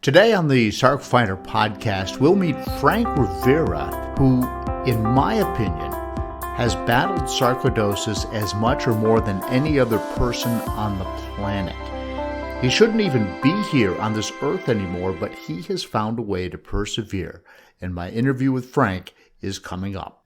Today on the Sarc Fighter podcast, we'll meet Frank Rivera, who, in my opinion, has battled sarcoidosis as much or more than any other person on the planet. He shouldn't even be here on this earth anymore, but he has found a way to persevere, and my interview with Frank is coming up.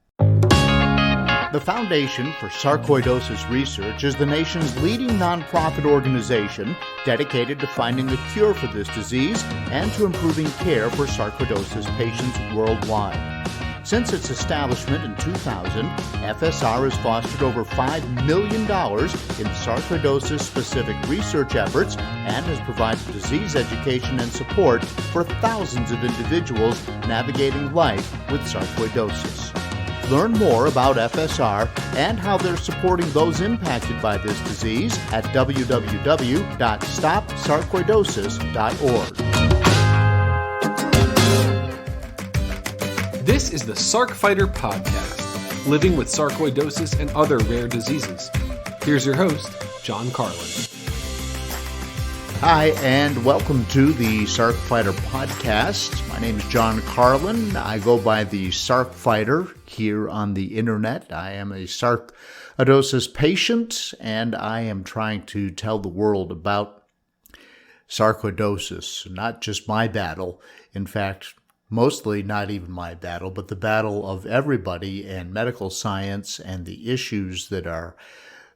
The Foundation for Sarcoidosis Research is the nation's leading nonprofit organization dedicated to finding a cure for this disease and to improving care for sarcoidosis patients worldwide. Since its establishment in 2000, FSR has fostered over $5 million in sarcoidosis-specific research efforts and has provided disease education and support for thousands of individuals navigating life with sarcoidosis. Learn more about FSR and how they're supporting those impacted by this disease at www.stopsarcoidosis.org. This is the Sarc Fighter podcast, living with sarcoidosis and other rare diseases. Here's your host, John Carlin. Hi, and welcome to the Sarc Fighter podcast. My name is John Carlin. I go by the Sarc Fighter here on the internet. I am a sarcoidosis patient, and I am trying to tell the world about sarcoidosis, not just my battle. In fact, mostly not even my battle, but the battle of everybody and medical science and the issues that are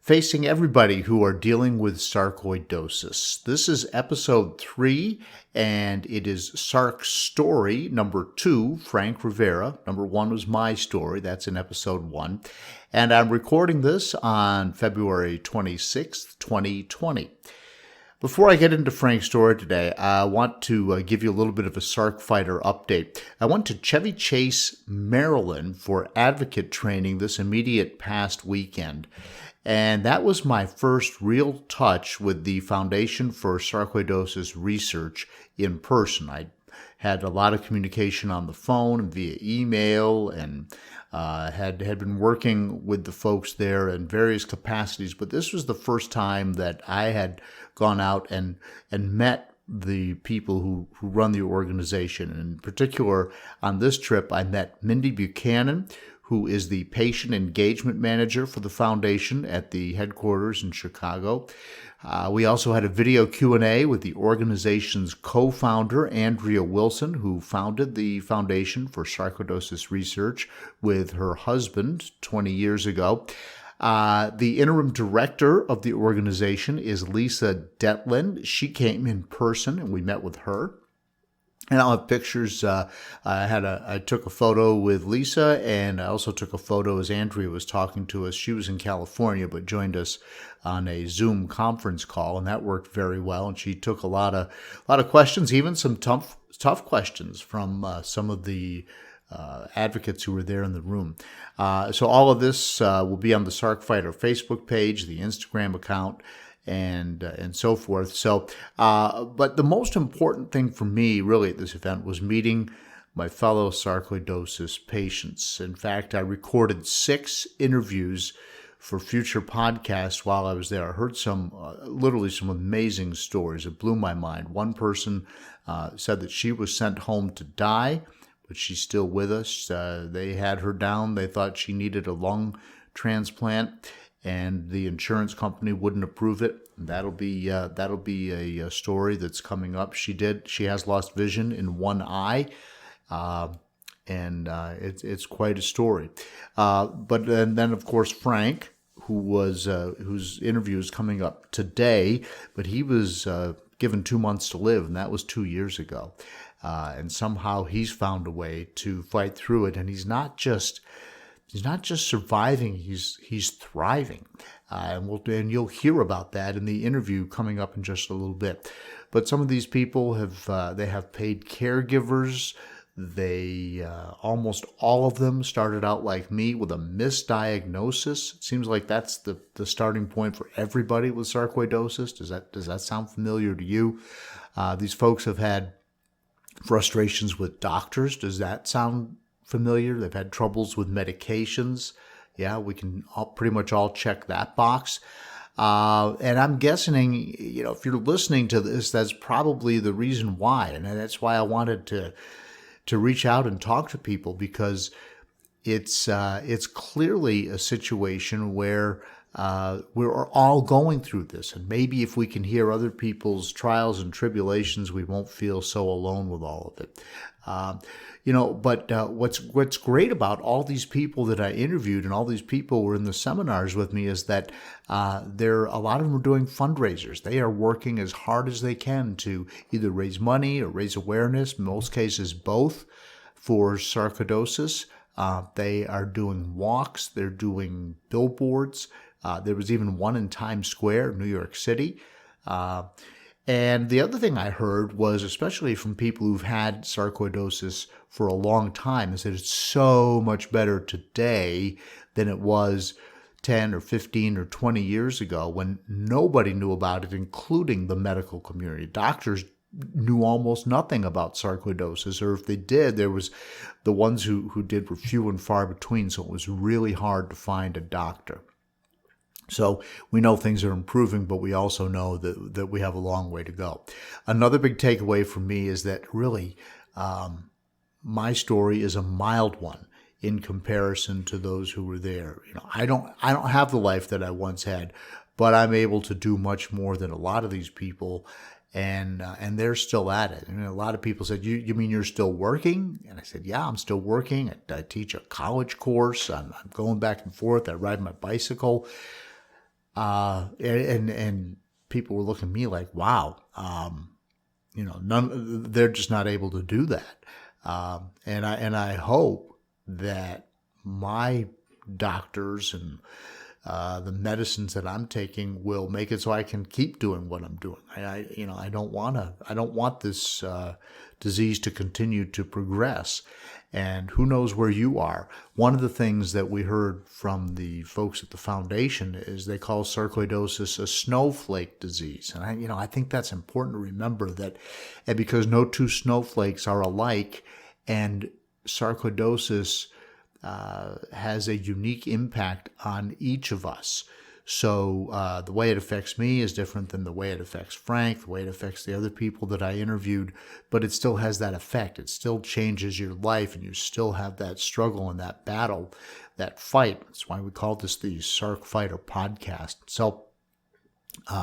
facing everybody who are dealing with sarcoidosis. This is episode 3, and it is Sarc's story, number 2, Frank Rivera. Number 1 was my story. That's in episode 1. And I'm recording this on February 26th, 2020. Before I get into Frank's story today, I want to give you a little bit of a Sarc Fighter update. I went to Chevy Chase, Maryland for advocate training this immediate past weekend. And that was my first real touch with the Foundation for Sarcoidosis Research in person. I had a lot of communication on the phone and via email, and had been working with the folks there in various capacities. But this was the first time that I had gone out and met the people who run the organization. And in particular, on this trip, I met Mindy Buchanan, who is the patient engagement manager for the foundation at the headquarters in Chicago. We also had a video Q&A with the organization's co-founder, Andrea Wilson, who founded the Foundation for Sarcoidosis Research with her husband 20 years ago. The interim director of the organization is Lisa Detlin. She came in person, and we met with her. And I'll have pictures. I took a photo with Lisa, and I also took a photo as Andrea was talking to us. She was in California, but joined us on a Zoom conference call, and that worked very well. And she took a lot of questions, even some tough questions from some of the advocates who were there in the room. So all of this will be on the Sarc Fighter Facebook page, the Instagram account, and so forth. So, but the most important thing for me really at this event was meeting my fellow sarcoidosis patients. In fact, I recorded 6 interviews for future podcasts while I was there. I heard literally some amazing stories. It blew my mind. One person said that she was sent home to die, but she's still with us. They had her down. They thought she needed a lung transplant, and the insurance company wouldn't approve it. That'll be a story that's coming up. She has lost vision in one eye, and it's quite a story. But then of course Frank, whose interview is coming up today, but he was given 2 months to live, and that was 2 years ago. And somehow he's found a way to fight through it, and he's not just surviving, he's thriving. And you'll hear about that in the interview coming up in just a little bit. But some of these people have paid caregivers. They almost all of them started out like me with a misdiagnosis. It seems like that's the starting point for everybody with sarcoidosis. Does that sound familiar to you? These folks have had frustrations with doctors. Does that sound familiar? They've had troubles with medications. Yeah, we can pretty much all check that box. And I'm guessing, if you're listening to this, that's probably the reason why. And that's why I wanted to reach out and talk to people, because it's clearly a situation where we're all going through this. And maybe if we can hear other people's trials and tribulations, we won't feel so alone with all of it. But what's great about all these people that I interviewed and all these people were in the seminars with me is that a lot of them are doing fundraisers. They are working as hard as they can to either raise money or raise awareness, in most cases both, for sarcoidosis. They are doing walks. They're doing billboards. There was even one in Times Square, New York City. And the other thing I heard was, especially from people who've had sarcoidosis for a long time, is that it's so much better today than it was 10 or 15 or 20 years ago when nobody knew about it, including the medical community. Doctors knew almost nothing about sarcoidosis, or if they did, there was the ones who did were few and far between, so it was really hard to find a doctor. So we know things are improving, but we also know that we have a long way to go. Another big takeaway for me is that really my story is a mild one in comparison to those who were there. I don't have the life that I once had, but I'm able to do much more than a lot of these people, and they're still at it. A lot of people said, "You mean you're still working?" And I said, "Yeah, I'm still working. I teach a college course. I'm going back and forth. I ride my bicycle." And people were looking at me like, wow, they're just not able to do that. And I hope that my doctors and the medicines that I'm taking will make it so I can keep doing what I'm doing. I don't want this disease to continue to progress. And who knows where you are. One of the things that we heard from the folks at the foundation is they call sarcoidosis a snowflake disease. And I think that's important to remember that, and because no two snowflakes are alike, and sarcoidosis has a unique impact on each of us. So the way it affects me is different than the way it affects Frank, the way it affects the other people that I interviewed, but it still has that effect. It still changes your life, and you still have that struggle and that battle, that fight. That's why we call this the Sarc Fighter podcast. So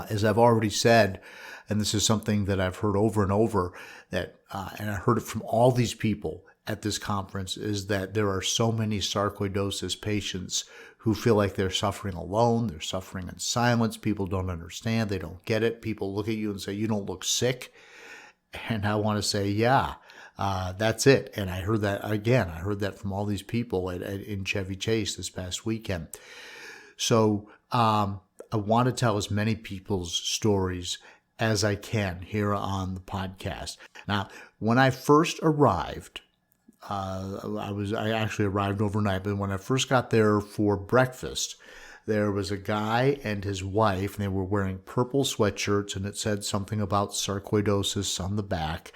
as I've already said, and this is something that I've heard over and over, that and I heard it from all these people at this conference, is that there are so many sarcoidosis patients who feel like they're suffering alone. They're suffering in silence. People don't understand. They don't get it. People look at you and say, "You don't look sick." And I want to say, yeah, that's it. And I heard that again. I heard that from all these people in Chevy Chase this past weekend. So I want to tell as many people's stories as I can here on the podcast. Now, when I first arrived, I actually arrived overnight, but when I first got there for breakfast, there was a guy and his wife, and they were wearing purple sweatshirts, and it said something about sarcoidosis on the back.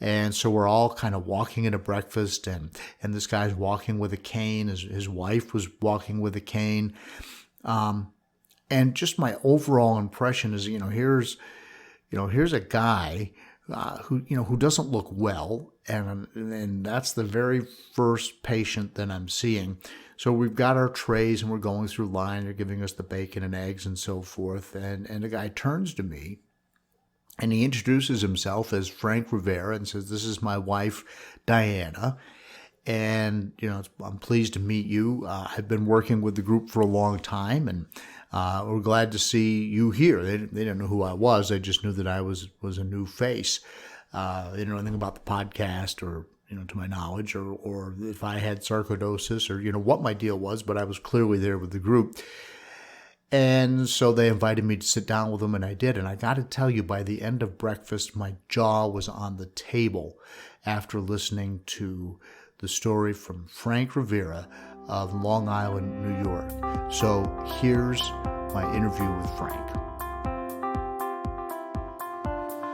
And so we're all kind of walking into breakfast, and this guy's walking with a cane. His wife was walking with a cane. And just my overall impression is, here's a guy who doesn't look well, and that's the very first patient that I'm seeing. So we've got our trays and we're going through line. They're giving us the bacon and eggs and so forth. And the guy turns to me and he introduces himself as Frank Rivera and says, "This is my wife, Diana. And, I'm pleased to meet you. I've been working with the group for a long time, and we're glad to see you here." They didn't know who I was. They just knew that I was a new face. They didn't know anything about the podcast or, to my knowledge, or if I had sarcoidosis or, what my deal was, but I was clearly there with the group. And so they invited me to sit down with them, and I did. And I got to tell you, by the end of breakfast, my jaw was on the table after listening to the story from Frank Rivera of Long Island, New York. So here's my interview with Frank.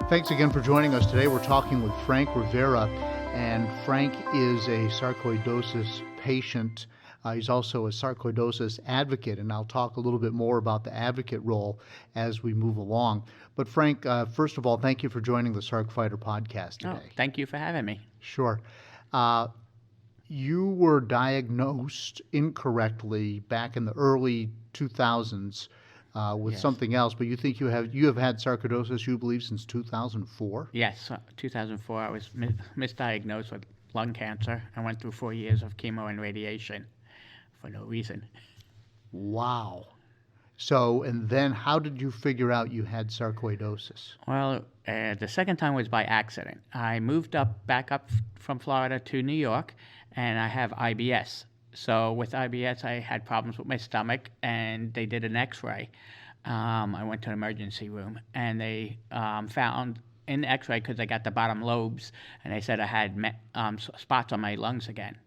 Thanks again for joining us today. We're talking with Frank Rivera, and Frank is a sarcoidosis patient He's also a sarcoidosis advocate, and I'll talk a little bit more about the advocate role as we move along. But Frank, first of all, thank you for joining the Sarc Fighter podcast today. Oh, thank you for having me. Sure. You were diagnosed incorrectly back in the early 2000s with Yes. something else, but you think you have had sarcoidosis, you believe, since 2004? Yes, 2004, I was misdiagnosed with lung cancer. I went through 4 years of chemo and radiation for no reason. Wow. So, and then how did you figure out you had sarcoidosis? Well, the second time was by accident. I moved back up from Florida to New York, and I have IBS. So with IBS, I had problems with my stomach, and they did an X-ray. I went to an emergency room, and they found in the X-ray, because I got the bottom lobes, and they said I had spots on my lungs again.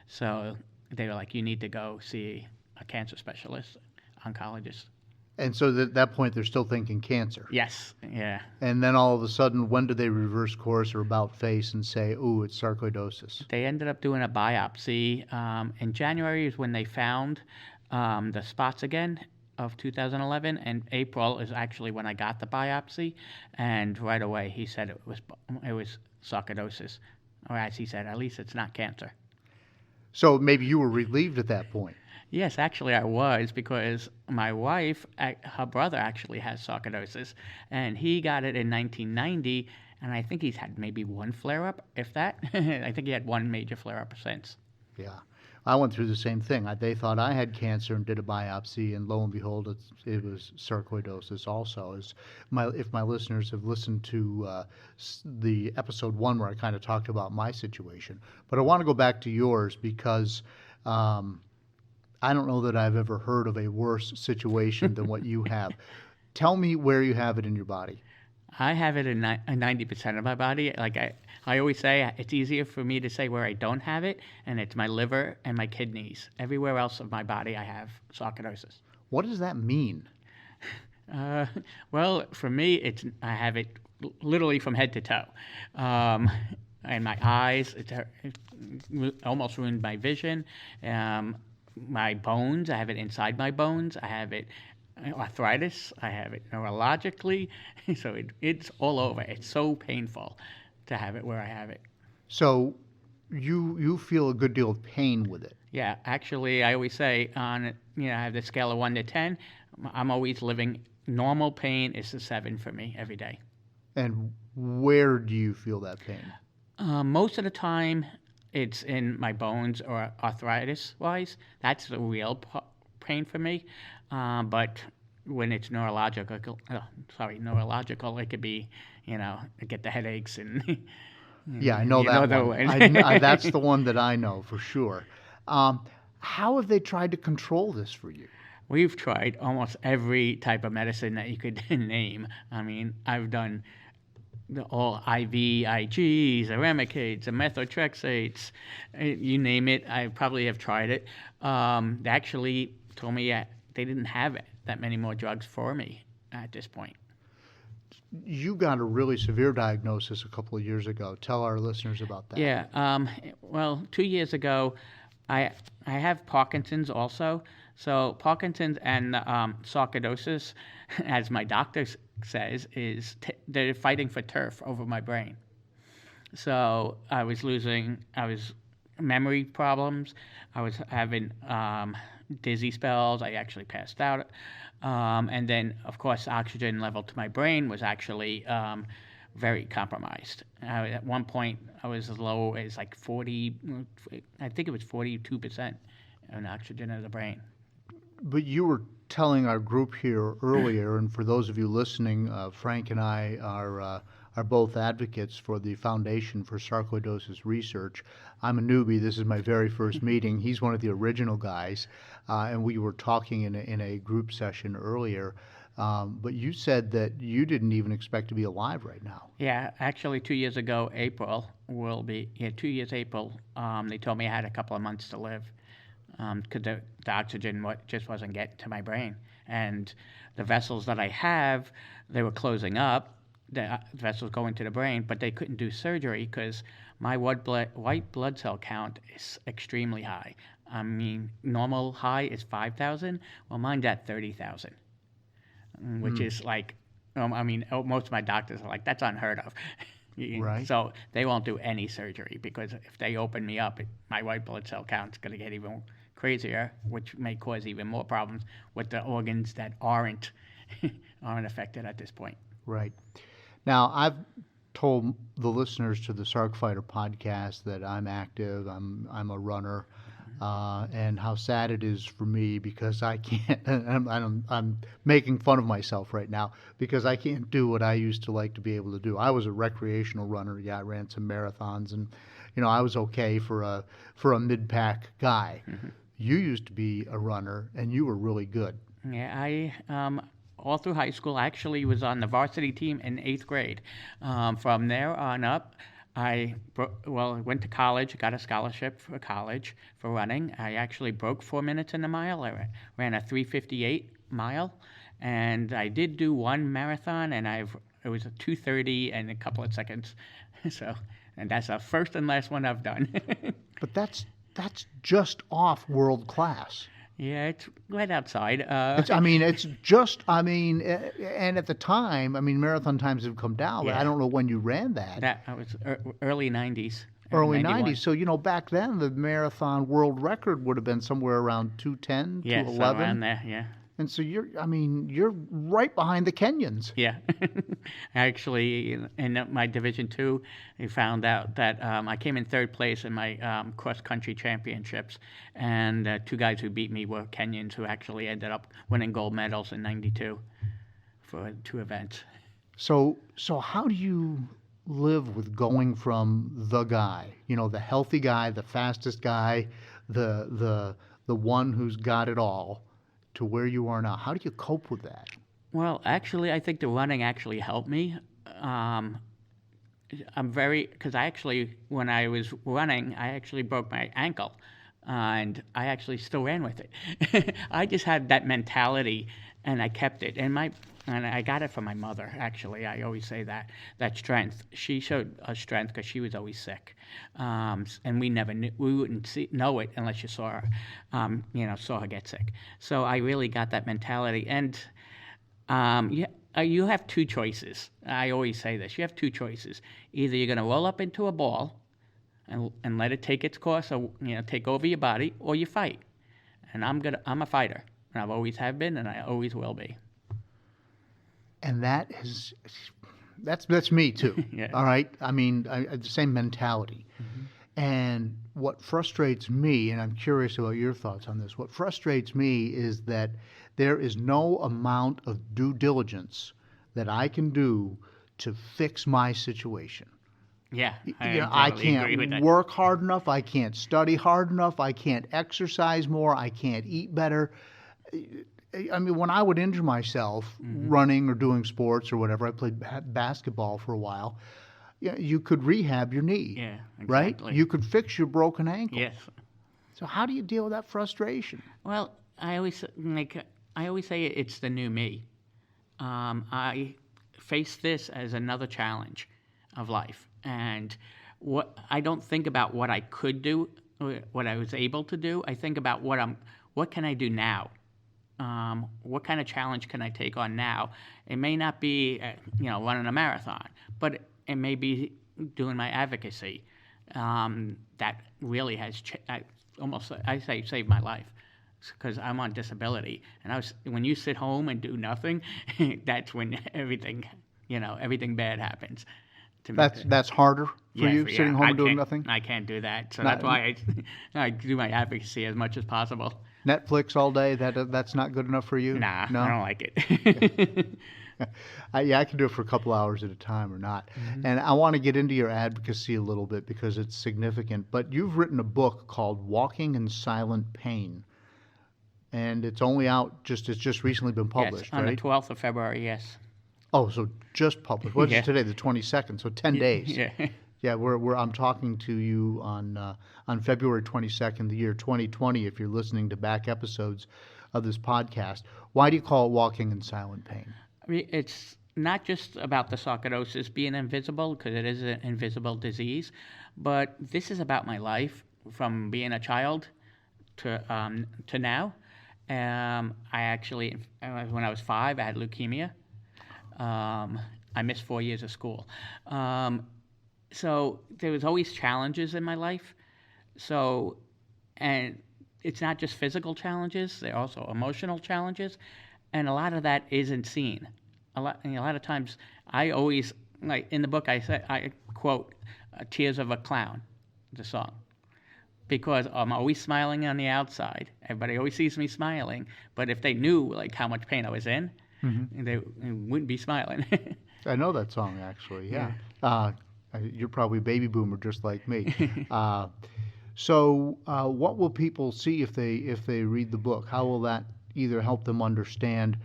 So they were like, you need to go see a cancer specialist, oncologist. And so at that point, they're still thinking cancer. Yes, yeah. And then all of a sudden, when do they reverse course or about face and say, ooh, it's sarcoidosis? They ended up doing a biopsy. In January is when they found the spots again of 2011, and April is actually when I got the biopsy. And right away, he said it was sarcoidosis, or as he said, at least it's not cancer. So maybe you were relieved at that point. Yes, actually I was, because my wife, her brother actually has sarcoidosis, and he got it in 1990, and I think he's had maybe one flare-up, if that. I think he had one major flare-up since. Yeah. I went through the same thing. They thought I had cancer and did a biopsy, and lo and behold, it was sarcoidosis also. If my listeners have listened to the episode 1 where I kind of talked about my situation. But I want to go back to yours because I don't know that I've ever heard of a worse situation than what you have. Tell me where you have it in your body. I have it in 90% of my body. Like I always say, it's easier for me to say where I don't have it, and it's my liver and my kidneys. Everywhere else of my body, I have sarcoidosis. What does that mean? Well, for me, I have it literally from head to toe. And my eyes, it almost ruined my vision. My bones, I have it inside my bones. I have it arthritis. I have it neurologically. So it's all over. It's so painful to have it where I have it. So you feel a good deal of pain with it. Yeah, actually, I always say I have the scale of 1 to 10. I'm always living. Normal pain is a 7 for me every day. And where do you feel that pain? Most of the time, it's in my bones or arthritis-wise. That's the real pain for me. But when it's neurological, it could be, I get the headaches and. Yeah, I know that one. That's the one that I know for sure. How have they tried to control this for you? We've tried almost every type of medicine that you could name. I mean, I've done all IVIGs, Remicades, methotrexates, you name it. I probably have tried it. They actually told me they didn't have that many more drugs for me at this point. You got a really severe diagnosis a couple of years ago. Tell our listeners about that. Yeah. Well, 2 years ago, I have Parkinson's also. So Parkinson's and sarcoidosis, as my doctor says, they're fighting for turf over my brain. So I was memory problems. I was having dizzy spells. I actually passed out. And then, of course, oxygen level to my brain was actually very compromised. At one point, I was as low as like 40, I think it was 42% on oxygen in the brain. But you were telling our group here earlier, and for those of you listening, Frank and I are both advocates for the Foundation for Sarcoidosis Research. I'm a newbie. This is my very first meeting. He's one of the original guys, and we were talking in a group session earlier. But you said that you didn't even expect to be alive right now. Yeah, actually 2 years ago, April will be, 2 years April, they told me I had a couple of months to live. Because the oxygen just wasn't getting to my brain. And the vessels that I have, they were closing up. the vessels go into the brain, but they couldn't do surgery because my white blood cell count is extremely high. I mean, normal high is 5,000. Well, mine's at 30,000, which is like, most of my doctors are like, that's unheard of. Right. So they won't do any surgery because if they open me up, my white blood cell count's going to get even crazier, which may cause even more problems with the organs that aren't affected at this point. Right. Now, I've told the listeners to the Sarc Fighter podcast that I'm active, I'm a runner, and how sad it is for me because I can't, I'm making fun of myself right now because I can't do what I used to like to be able to do. I was a recreational runner. Yeah, I ran some marathons and, I was okay for a mid-pack guy. Mm-hmm. You used to be a runner and you were really good. Yeah, I all through high school, I actually was on the varsity team in 8th grade. From there on up, I went to college, got a scholarship for college for running. I actually broke 4 minutes in the mile. I ran a 3:58 mile, and I did do one marathon, and it was a 2:30 and a couple of seconds. So, and that's the first and last one I've done. But that's just off world class. Yeah, it's right outside. And at the time, marathon times have come down, but I don't know when you ran that. That was early 90s. Early 90s. So, back then, the marathon world record would have been somewhere around 2:10, 2:11. Yeah, around there, yeah. And so you're right behind the Kenyans. Yeah. Actually, in my Division II, I found out that I came in 3rd place in my cross-country championships, and 2 guys who beat me were Kenyans who actually ended up winning gold medals in '92 for 2 events. So how do you live with going from the guy, the healthy guy, the fastest guy, the one who's got it all, to where you are now? How do you cope with that? Well, actually, I think the running actually helped me. Because when I was running, I actually broke my ankle, and I actually still ran with it. I just had that mentality, and I kept it. And I got it from my mother, actually. I always say that strength. She showed us strength because she was always sick. And we never knew, we wouldn't know it unless you saw her, saw her get sick. So I really got that mentality. And you have 2 choices. I always say this. You have 2 choices. Either you're going to roll up into a ball and let it take its course, or, take over your body, or you fight. And I'm a fighter. And I've always have been, and I always will be. And that's me too. Yeah. All right. I the same mentality. Mm-hmm. And what frustrates me, and I'm curious about your thoughts on this, what frustrates me is that there is no amount of due diligence that I can do to fix my situation. Yeah, I can't work hard enough. I can't study hard enough. I can't exercise more. I can't eat better. When I would injure myself running or doing sports or whatever, I played basketball for a while, you could rehab your knee. Yeah, exactly. Right? You could fix your broken ankle. Yes. So how do you deal with that frustration? Well, I always say it's the new me. I face this as another challenge of life, and I don't think about what I could do, what I was able to do. I think about what can I do now. What kind of challenge can I take on now? It may not be, running a marathon, but it may be doing my advocacy. That really has saved my life, because I'm on disability. And when you sit home and do nothing, that's when everything bad happens. That's harder for you, sitting home and doing nothing? I can't do that. So that's why I do my advocacy as much as possible. Netflix all day, that's not good enough for you? Nah, no? I don't like it. I can do it for a couple hours at a time or not. Mm-hmm. And I want to get into your advocacy a little bit because it's significant. But you've written a book called Walking in Silent Pain. And it's only out, it's just recently been published, yes, on right? the 12th of February, yes. Oh, so just published. What is it today, the 22nd? So 10 days. Yeah. Yeah, I'm talking to you on February 22nd, the year 2020, if you're listening to back episodes of this podcast. Why do you call it Walking in Silent Pain? not just about the sarcoidosis being invisible, because it is an invisible disease, but this is about my life from being a child to now. I actually, when I was 5, I had leukemia. I missed 4 years of school. So there was always challenges in my life. So, and it's not just physical challenges, there are also emotional challenges, and a lot of that isn't seen. A lot of times, I always, like in the book, I quote "Tears of a Clown," the song, because I'm always smiling on the outside. Everybody always sees me smiling, but if they knew like how much pain I was in, they wouldn't be smiling. I know that song actually. Yeah. You're probably a baby boomer just like me. So, what will people see if they read the book? How will that either help them understand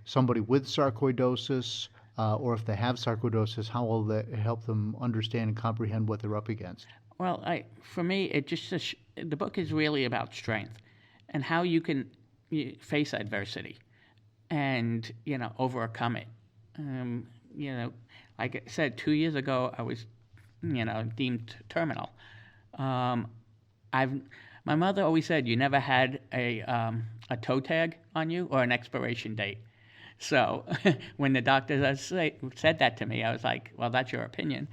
somebody with sarcoidosis, or if they have sarcoidosis, how will that help them understand and comprehend what they're up against? Well, for me, the book is really about strength and how you can face adversity and overcome it. Like I said, 2 years ago, I was deemed terminal. My mother always said you never had a toe tag on you or an expiration date. So when the doctor said that to me, I was like, well, that's your opinion.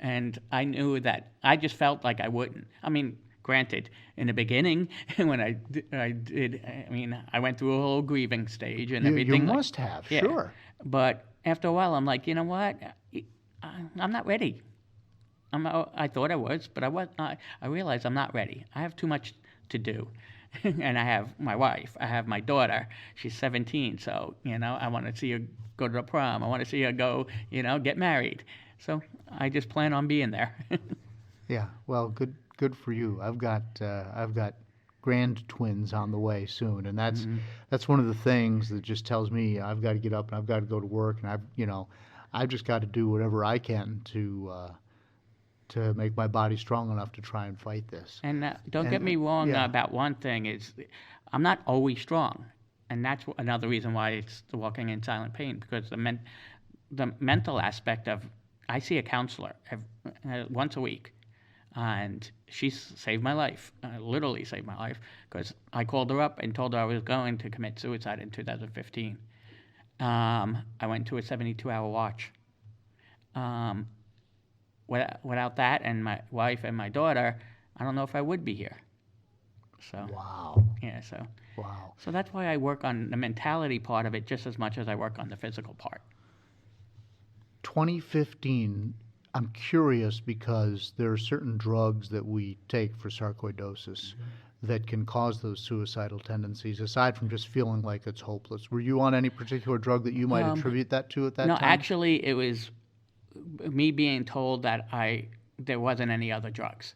And I knew that I just felt like I wouldn't. I mean, granted, in the beginning, when I went through a whole grieving stage and everything. You must have, yeah. Sure. But after a while, I'm like, you know what? I'm not ready. I thought I was, but I was not. I realized I'm not ready. I have too much to do. And I have my wife. I have my daughter. She's 17, so, I want to see her go to the prom. I want to see her go, get married. So I just plan on being there. Yeah, well, good for you. I've got grand twins on the way soon, and that's one of the things that just tells me I've got to get up and I've got to go to work, and I've just got to do whatever I can to make my body strong enough to try and fight this. And don't get me wrong about one thing, is I'm not always strong. And that's another reason why it's the walking in silent pain, because the mental aspect of, I see a counselor once a week, and she saved my life, literally saved my life, because I called her up and told her I was going to commit suicide in 2015. I went to a 72-hour watch. Without that and my wife and my daughter, I don't know if I would be here. So wow. Yeah. So wow. So that's why I work on the mentality part of it just as much as I work on the physical part. 2015. I'm curious because there are certain drugs that we take for sarcoidosis that can cause those suicidal tendencies, aside from just feeling like it's hopeless. Were you on any particular drug that you might attribute that to at that time? No, actually, it was me being told that there wasn't any other drugs,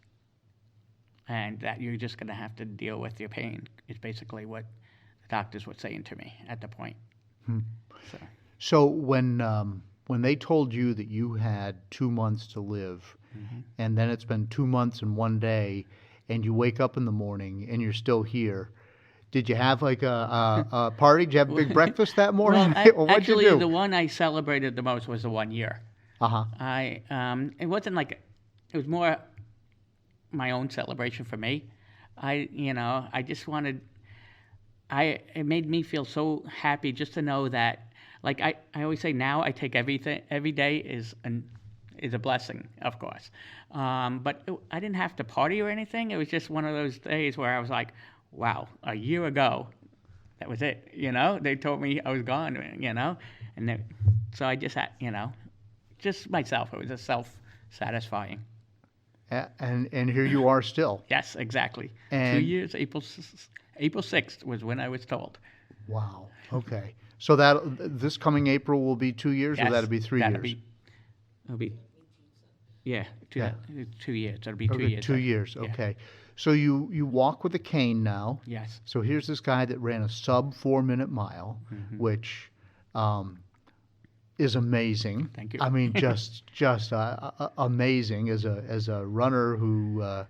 and that you're just going to have to deal with your pain, is basically what the doctors were saying to me at the point. So when they told you that you had 2 months to live, and then it's been 2 months and 1 day, and you wake up in the morning and you're still here, did you have like a party? Did you have a big breakfast that morning? Well, actually, the one I celebrated the most was the 1 year. It wasn't like, it was more my own celebration for me. I just wanted, it made me feel so happy just to know that, like I always say now, I take every day is a blessing, of course. But I didn't have to party or anything. It was just one of those days where I was like, wow, a year ago, that was it. They told me I was gone, and so I just had, just myself. It was just self-satisfying. And here you are still. Yes, exactly. And 2 years, April 6th was when I was told. Wow. Okay. So this coming April will be 2 years, yes, or that'll be 3 years? It'll be 2 years. It'll be 2 years. 2 years. Okay. So you walk with a cane now. Yes. So here's this guy that ran a sub 4-minute mile, which is amazing. Thank you. I mean, just amazing as a runner who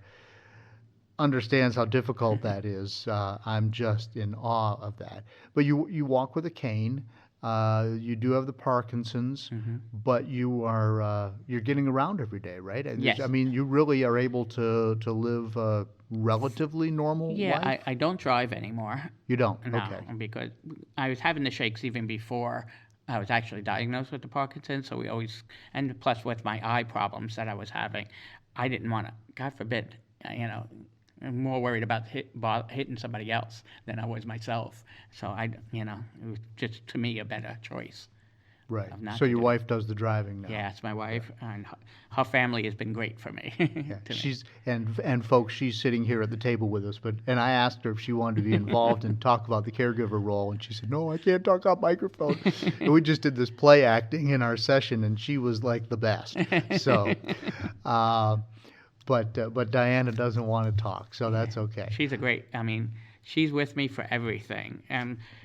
understands how difficult that is. I'm just in awe of that. But you walk with a cane. You do have the Parkinson's, but you're getting around every day, right? And Yes. I mean, you really are able to live a relatively normal Yeah, life? I don't drive anymore. You don't? No, Okay. because I was having the shakes even before I was actually diagnosed with the Parkinson's. So we always, and plus with my eye problems that I was having, I didn't want to, God forbid, I'm more worried about hitting somebody else than I was myself. So it was just to me a better choice. Right. Of not So to your do wife does the driving now? Yeah, it's my wife, and her family has been great for me. Yeah, to me. she's and folks, she's sitting here at the table with us. And I asked her if she wanted to be involved and talk about the caregiver role, and she said, "No, I can't talk on microphone." And we just did this play acting in our session, and she was like the best. So, but Diana doesn't want to talk, so that's okay. She's she's with me for everything.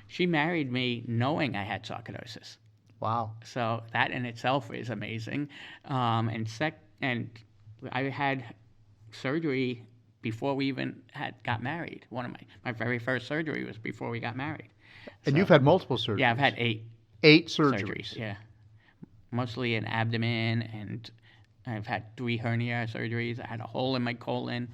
She married me knowing I had sarcoidosis. Wow. So that in itself is amazing. And I had surgery before we even got married. One of my very first surgery was before we got married. And you've had multiple surgeries? Yeah, I've had 8 surgeries. Yeah, mostly an abdomen, and I've had 3 hernia surgeries. I had a hole in my colon.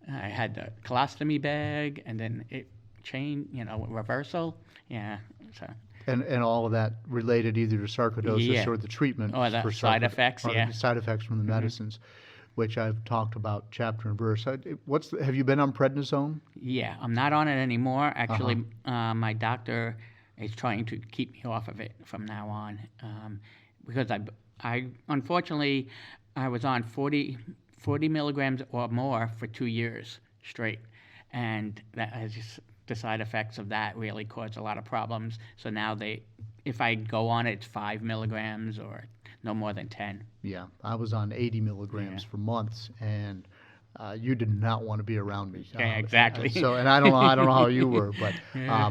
I had the colostomy bag, and then it changed, reversal. Yeah, so. And all of that related either to sarcoidosis or the treatment or the for side effects, or the side effects from the medicines, which I've talked about chapter and verse. Have you been on prednisone? Yeah, I'm not on it anymore. Actually, my doctor is trying to keep me off of it from now on, because I unfortunately I was on 40 milligrams or more for 2 years straight, and that has the side effects of that really caused a lot of problems. So now if I go on it, it's 5 milligrams or no more than 10. Yeah, I was on 80 milligrams for months, and you did not want to be around me. Yeah, exactly. So, and I don't know how you were, but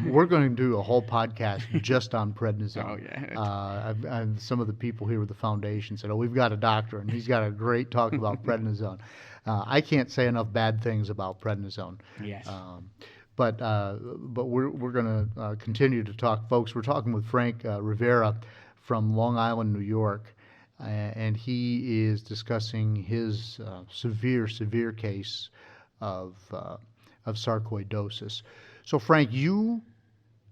we're going to do a whole podcast just on prednisone. Oh yeah. Some of the people here with the foundation said, "Oh, we've got a doctor, and he's got a great talk about prednisone." I can't say enough bad things about prednisone. Yes. But we're going to continue to talk, folks. We're talking with Frank Rivera from Long Island, New York, and he is discussing his severe case of sarcoidosis. So, Frank, you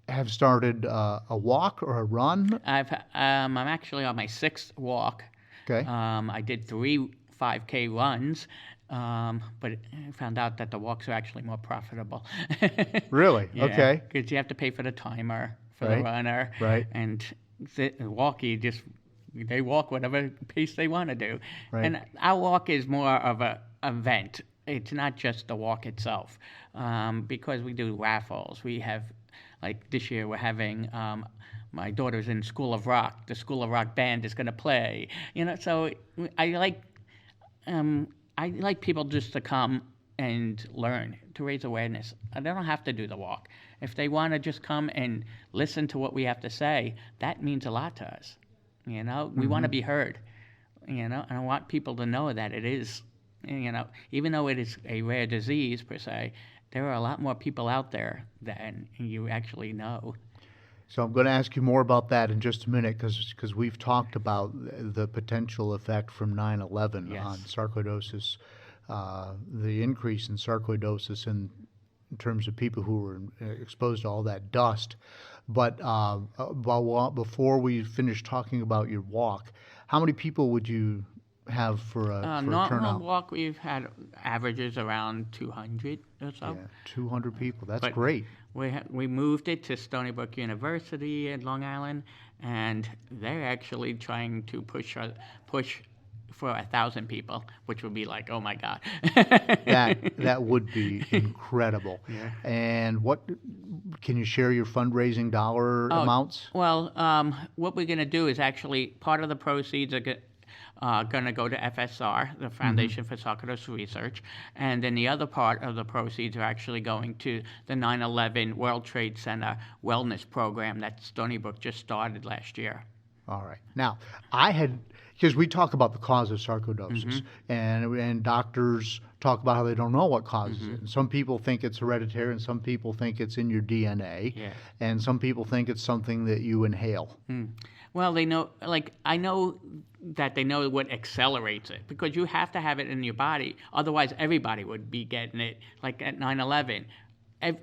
have started a walk or a run? I'm actually on my 6th walk. Okay. I did 3 5K runs. But I found out that the walks are actually more profitable. Really? Yeah, okay. Because you have to pay for the timer for Right. the runner. Right. And the walk, they walk whatever pace they want to do. Right. And our walk is more of a event. It's not just the walk itself. Because we do raffles. We have, like this year, we're having my daughter's in School of Rock. The School of Rock band is going to play. So I like people just to come and learn, to raise awareness. They don't have to do the walk. If they want to just come and listen to what we have to say, that means a lot to us. We want to be heard. And I want people to know that it is, even though it is a rare disease per se, there are a lot more people out there than you actually know. So I'm going to ask you more about that in just a minute, because we've talked about the potential effect from 9/11 Yes. on sarcoidosis, the increase in sarcoidosis in terms of people who were exposed to all that dust. But before we finish talking about your walk, how many people would you have for a normal turnout? walk, we've had averages around 200 or so. Yeah, 200 people. That's But great. We moved it to Stony Brook University in Long Island, and they're actually trying to push for 1,000 people, which would be like, oh my God. That would be incredible. Yeah. And can you share your fundraising dollar amounts? Well, what we're going to do is actually part of the proceeds are going to go to FSR, the Foundation for Sarcoidosis Research, and then the other part of the proceeds are actually going to the 9/11 World Trade Center Wellness Program that Stony Brook just started last year. All right. Now, Because we talk about the cause of sarcoidosis, and doctors talk about how they don't know what causes it. And some people think it's hereditary, and some people think it's in your DNA, and some people think it's something that you inhale. Well, they know, like, I know that they know what accelerates it, because you have to have it in your body. Otherwise, everybody would be getting it, like at 9/11.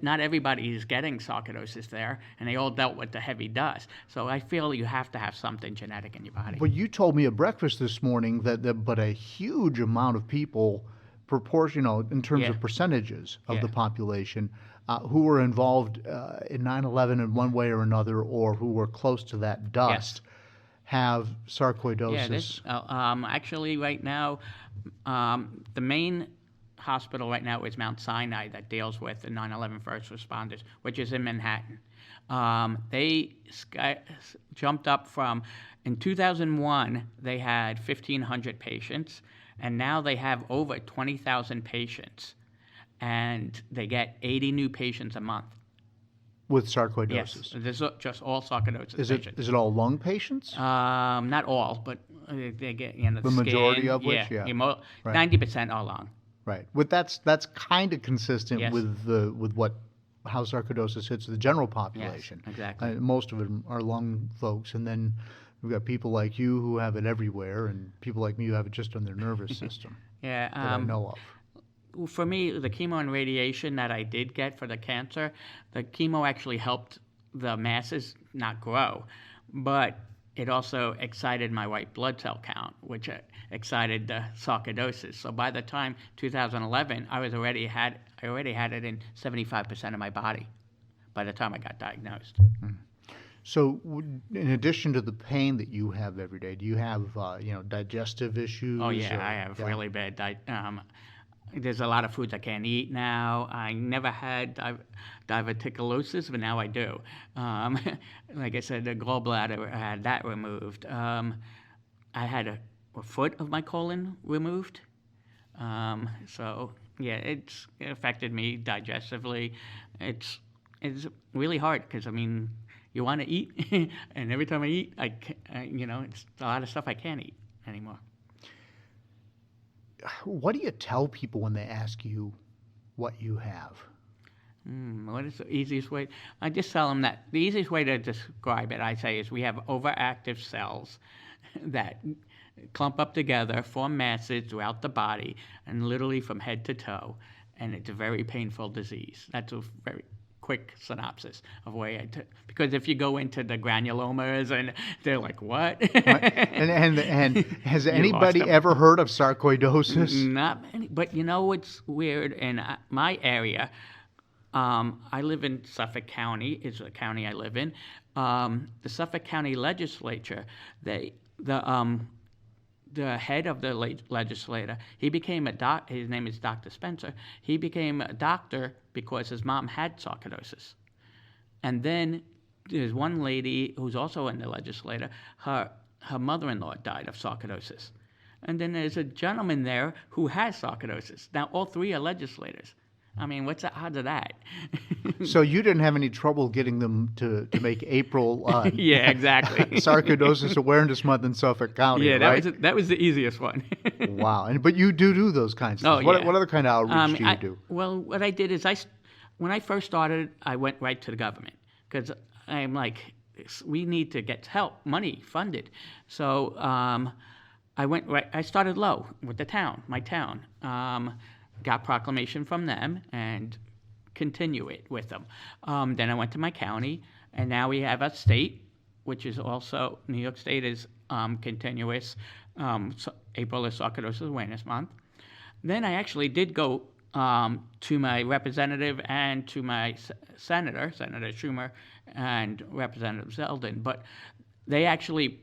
Not everybody is getting sarcoidosis there, and they all dealt with the heavy dust. So I feel you have to have something genetic in your body. But you told me at breakfast this morning but a huge amount of people, in terms of percentages of the population, who were involved in 9/11 in one way or another, or who were close to that dust, have sarcoidosis. Actually, right now, the main hospital right now is Mount Sinai, that deals with the 9/11 first responders, which is in Manhattan. They jumped up from, in 2001, they had 1,500 patients, and now they have over 20,000 patients, and they get 80 new patients a month. With sarcoidosis? Yes, this is just all sarcoidosis patients. Is it all lung patients? Not all, but they get, the skin, majority of which, 90% are lung. Right. That's kind of consistent with how sarcoidosis hits the general population. Yes, exactly. Most of them are lung folks, and then we've got people like you who have it everywhere, and people like me who have it just on their nervous system. That I know of. For me, the chemo and radiation that I did get for the cancer, the chemo actually helped the masses not grow, but it also excited my white blood cell count, which excited the sarcoidosis. So by the time 2011, I already had it in 75% of my body by the time I got diagnosed. So in addition to the pain that you have every day, do you have digestive issues? Oh yeah, I have really bad there's a lot of foods I can't eat now. I never had diverticulosis, but now I do. Like I said, the gallbladder, I had that removed. I had a foot of my colon removed. So yeah, it affected me digestively. It's really hard because, you want to eat, and every time I eat, it's a lot of stuff I can't eat anymore. What do you tell people when they ask you what you have? What is the easiest way? I just tell them that the easiest way to describe it, I say, is we have overactive cells that clump up together, form masses throughout the body, and literally from head to toe, and it's a very painful disease. That's a very quick synopsis of way because if you go into the granulomas and they're like, what? and has anybody ever heard of sarcoidosis? Not many, but it's weird. In my area, I live in Suffolk County, is the county I live in. The Suffolk County legislature, the head of the legislator, he became his name is Dr. Spencer. He became a doctor because his mom had sarcoidosis. And then there's one lady who's also in the legislature, her mother-in-law died of sarcoidosis. And then there's a gentleman there who has sarcoidosis. Now all three are legislators. What's the odds of that? So you didn't have any trouble getting them to make April yeah, exactly. Sarcoidosis Awareness Month in Suffolk County, right? That was the easiest one. Wow. But you do those kinds of things. What other kind of outreach do you do? Well, what I did is when I first started, I went right to the government because I'm like, we need to get help, money, funded. So I started low with my town. Got proclamation from them and continue it with them. Then I went to my county, and now we have a state, which is also, New York State is continuous. April is Sarcoidosis Awareness Month. Then I actually did go to my representative and to my Senator Schumer and Representative Zeldin, but they actually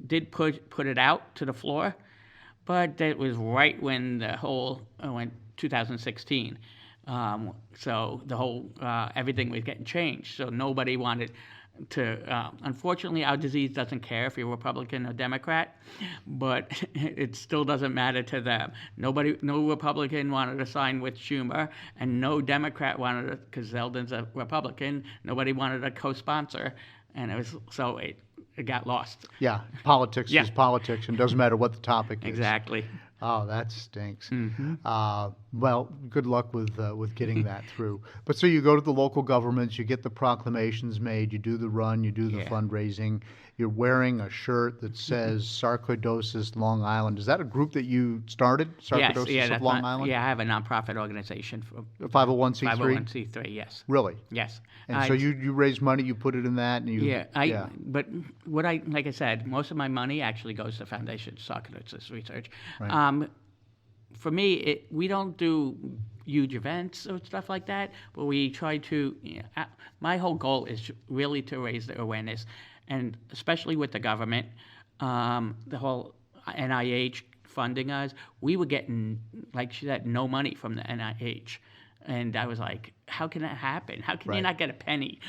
did put it out to the floor. But that was right when the whole went 2016. So the whole everything was getting changed. So nobody wanted to. Unfortunately, our disease doesn't care if you're Republican or Democrat, but it still doesn't matter to them. No Republican wanted to sign with Schumer, and no Democrat wanted to, because Zeldin's a Republican. Nobody wanted to co-sponsor, and it was it got lost. Yeah, politics Yeah. is politics, and doesn't matter what the topic is. Exactly. Oh, that stinks. Mm-hmm. Well, good luck with getting that through. But so you go to the local governments, you get the proclamations made, you do the run, you do the Yeah. fundraising. You're wearing a shirt that says Sarcoidosis Long Island. Is that a group that you started? Sarcoidosis Yes, yeah, of that's Long Island? Yeah, I have a nonprofit organization for 501c3. 501c3. Yes, Really? yes. And so you raise money, you put it in that, and you. Yeah, but like I said, most of my money actually goes to Foundation Sarcoidosis Research. Right. For me, we don't do huge events or stuff like that, but we try to. My whole goal is really to raise the awareness, and especially with the government, the whole NIH funding us. We were getting, like she said, no money from the NIH. And I was like, how can that happen? How can you not get a penny?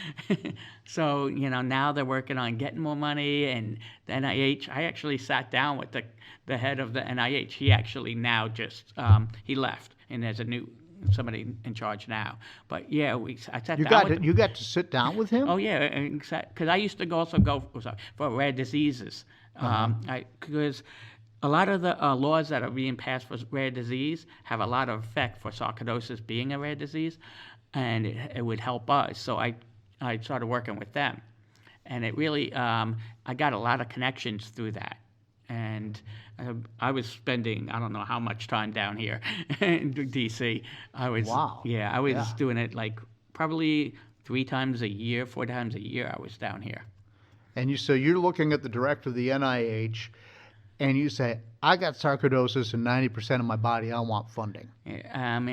So, now they're working on getting more money. And the NIH, I actually sat down with the head of the NIH. He actually now just, he left. And there's somebody in charge now. But yeah, I sat down with him. You got to sit down with him? Oh, yeah. Because I used to go for rare diseases. Because a lot of the laws that are being passed for rare disease have a lot of effect for sarcoidosis being a rare disease, and it would help us. So I started working with them, and it really I got a lot of connections through that. And I was spending I don't know how much time down here in D.C. Wow. Yeah, I was doing it like probably 4 times a year I was down here. And so you're looking at the director of the NIH, and you say, I got sarcoidosis in 90% of my body, I want funding. And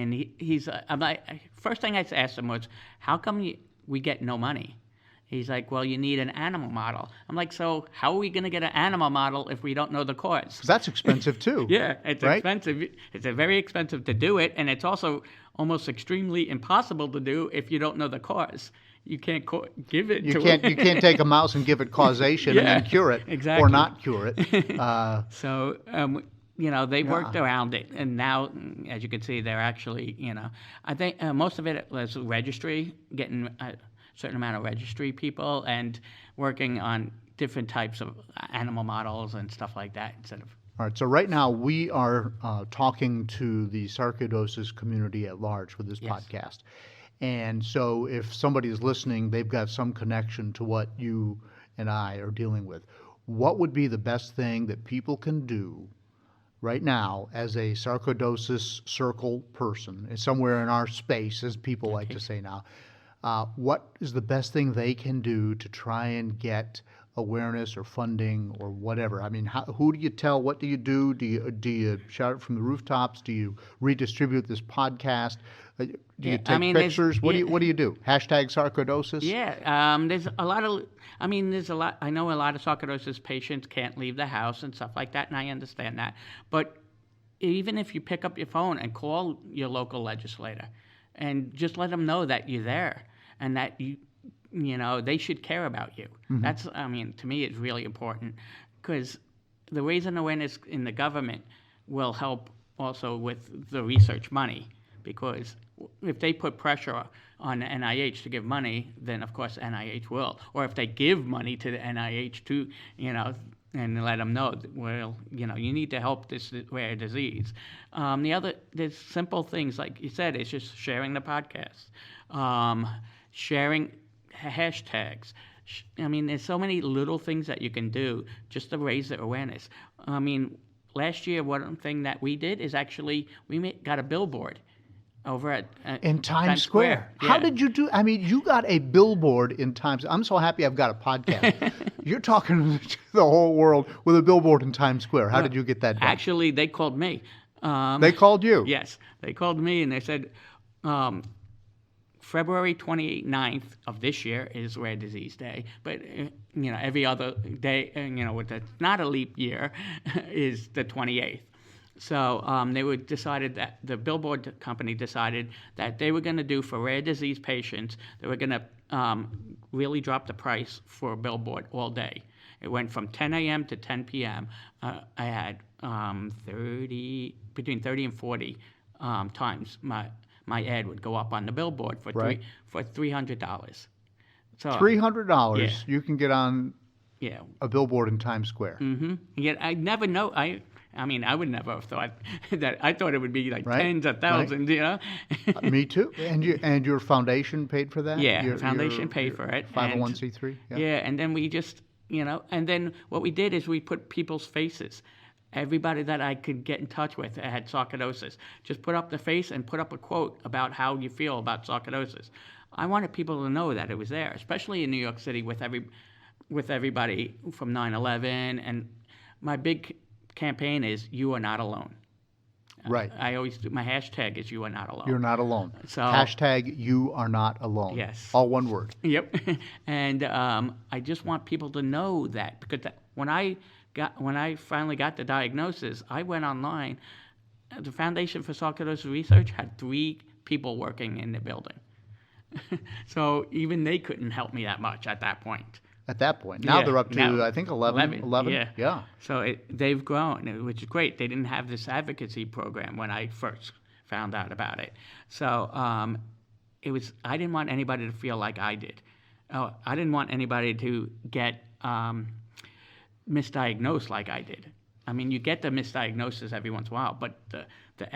I'm like, first thing I asked him was, how come we get no money? He's like, well, you need an animal model. I'm like, so how are we going to get an animal model if we don't know the cause? 'Cause that's expensive too. Yeah, it's right? expensive. It's very expensive to do it, and it's also almost extremely impossible to do if you don't know the cause. You can't give it to it. You can't take a mouse and give it causation and then cure it, exactly. or not cure it. So, they worked around it, and now, as you can see, they're actually, I think most of it was registry, getting a certain amount of registry people, and working on different types of animal models and stuff like that instead of. All right, so right now we are talking to the sarcoidosis community at large with this podcast. And so if somebody is listening, they've got some connection to what you and I are dealing with. What would be the best thing that people can do right now as a sarcoidosis circle person, somewhere in our space, as people like to say now? What is the best thing they can do to try and get awareness or funding or whatever? I mean, who do you tell? What do you do? Do you shout it from the rooftops? Do you redistribute this podcast? Do you take pictures? What do you do? Hashtag sarcoidosis? Yeah, there's a lot. I know a lot of sarcoidosis patients can't leave the house and stuff like that, and I understand that. But even if you pick up your phone and call your local legislator and just let them know that you're there and that they should care about you. Mm-hmm. That's, to me, it's really important, because the raising awareness in the government will help also with the research money, because if they put pressure on the NIH to give money, then of course NIH will. Or if they give money to the NIH to, and let them know, well, you need to help this rare disease. There's simple things, like you said, it's just sharing the podcast, sharing hashtags. There's so many little things that you can do just to raise the awareness. Last year, one thing that we did is actually got a billboard over at in Times Square. Yeah. How did you do? You got a billboard in Times. I'm so happy I've got a podcast. You're talking to the whole world with a billboard in Times Square. How did you get that done? Actually, they called me. They called you? Yes, they called me, and they said, February 29th of this year is Rare Disease Day, but every other day, with not a leap year, is the 28th. So decided that the billboard company decided that they were going to do for rare disease patients, they were going to really drop the price for a billboard all day. It went from 10 a.m. to 10 p.m. I had between 30 and 40 times my ad would go up on the billboard for $300. So $300, you can get on Yeah. A billboard in Times Square. Yet I never know. I mean, I would never have thought that. I thought it would be like Right, tens of thousands, you know. Me too. And your foundation paid for that? Yeah, Your, the foundation paid for it. 501c3? Yeah, and then we just, and then what we did is we put people's faces. Everybody that I could get in touch with that had sarcoidosis, just put up the face and put up a quote about how you feel about sarcoidosis. I wanted people to know that it was there, especially in New York City with everybody from 9/11. And my big campaign is "You are not alone." Right. I always do. My hashtag is "You are not alone." You're not alone. So Hashtag you are not alone. Yes. All one word. Yep. And I just want people to know that, because when I finally got the diagnosis, I went online. The Foundation for Sarcoidosis Research had 3 people working in the building. So even they couldn't help me that much at that point. At that point. Now Yeah, they're up to, now, I think, 11. Yeah. So they've grown, which is great. They didn't have this advocacy program when I first found out about it. So I didn't want anybody to feel like I did. I didn't want anybody to get misdiagnosed like I did. I mean, you get the misdiagnosis every once in a while, but the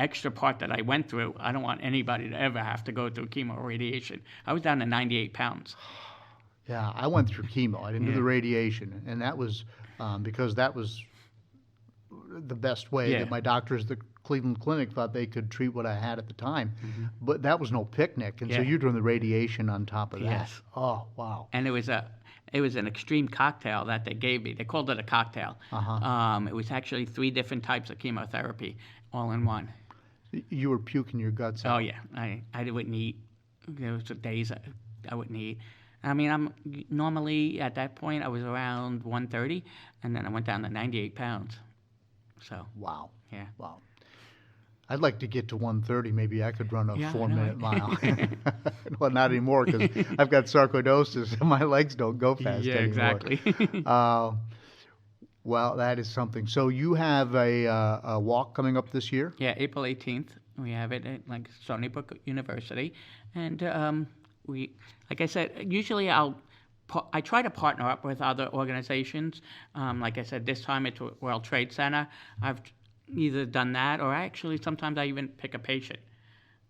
extra part that I went through, I don't want anybody to ever have to go through chemo or radiation. I was down to 98 pounds. Yeah, I went through chemo. I didn't do the radiation, and that was because that was the best way that my doctors, the Cleveland Clinic, thought they could treat what I had at the time. But that was no picnic, and so you're doing the radiation on top of that. Yes. Oh, wow. And it was an extreme cocktail that they gave me. They called it a cocktail. It was actually 3 different types of chemotherapy all in one. You were puking your guts out. Oh yeah, I wouldn't eat. There was days I wouldn't eat. I mean, I'm normally at that point I was around 130, and then I went down to 98 pounds. So Wow. yeah. Wow. I'd like to get to 130. Maybe I could run a 4-minute mile. Well, not anymore, because I've got sarcoidosis and my legs don't go fast Yeah, anymore. exactly. Well, that is something. So you have a walk coming up this year? Yeah, April 18th. We have it at Stony Brook University, and we, like I said, usually I try to partner up with other organizations. Like I said, this time it's World Trade Center. I've either done that, or sometimes I even pick a patient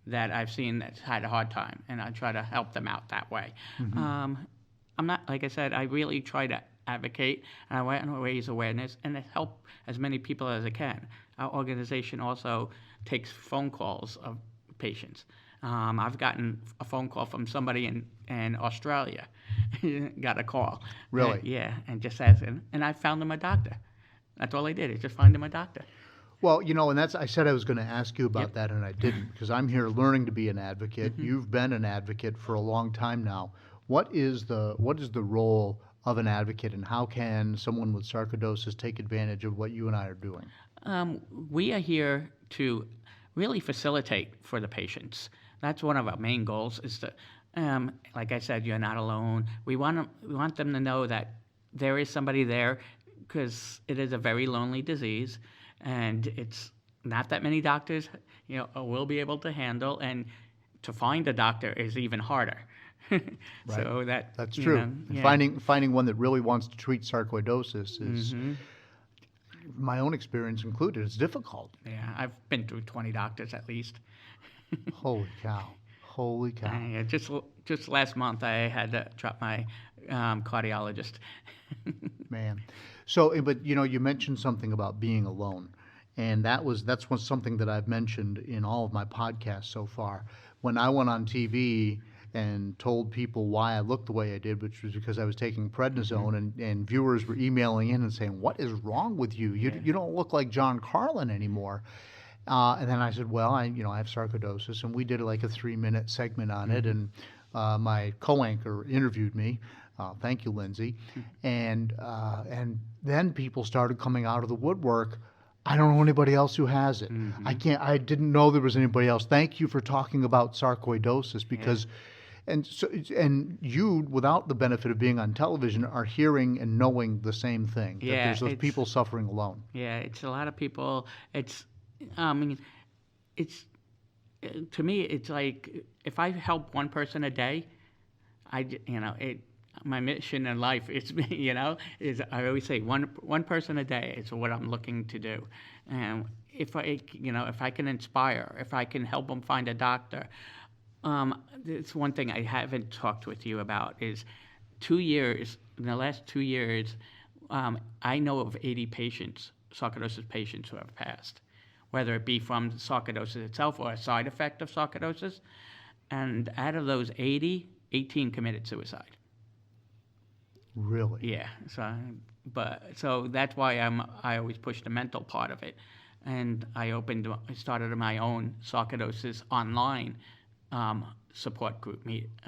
that I've seen that's had a hard time, and I try to help them out that way. I'm not, like I said, I really try to advocate, and I want to raise awareness and help as many people as I can. Our organization also takes phone calls of patients. I've gotten a phone call from somebody in Australia. Got a call. Really? Yeah, and just asking. And I found him a doctor. That's all I did, is just find him a doctor. Well, and I said I was going to ask you about that, and I didn't, because I'm here learning to be an advocate. You've been an advocate for a long time now. What is the role of an advocate, and how can someone with sarcoidosis take advantage of what you and I are doing? We are here to really facilitate for the patients. That's one of our main goals, is to, like I said, you're not alone. We want them to know that there is somebody there, because it is a very lonely disease, and it's not that many doctors will be able to handle, and to find a doctor is even harder. So that's true. Finding one that really wants to treat sarcoidosis is, my own experience included, it's difficult. Yeah, I've been through 20 doctors at least. Holy cow. Holy cow. Yeah, just last month I had to drop my cardiologist. Man. So, but you mentioned something about being alone, and that's something that I've mentioned in all of my podcasts so far. When I went on TV and told people why I looked the way I did, which was because I was taking prednisone, and viewers were emailing in and saying, "What is wrong with you? You don't look like John Carlin anymore." And then I said, "Well, I have sarcoidosis," and we did like a 3-minute segment on it, and my co-anchor interviewed me. Thank you, Lindsay. And then people started coming out of the woodwork. I don't know anybody else who has it. I didn't know there was anybody else. Thank you for talking about sarcoidosis, because, and you, without the benefit of being on television, are hearing and knowing the same thing. That there's those people suffering alone. Yeah, it's a lot of people. To me, it's like if I help one person a day, my mission in life is, is I always say one person a day is what I'm looking to do. And if I can inspire, if I can help them find a doctor, it's one thing I haven't talked with you about is in the last 2 years, I know of 80 sarcoidosis patients who have passed, whether it be from sarcoidosis itself or a side effect of sarcoidosis. And out of those 80, 18 committed suicide. Really? Yeah. So that's why I always push the mental part of it, and I started my own sarcoidosis online support group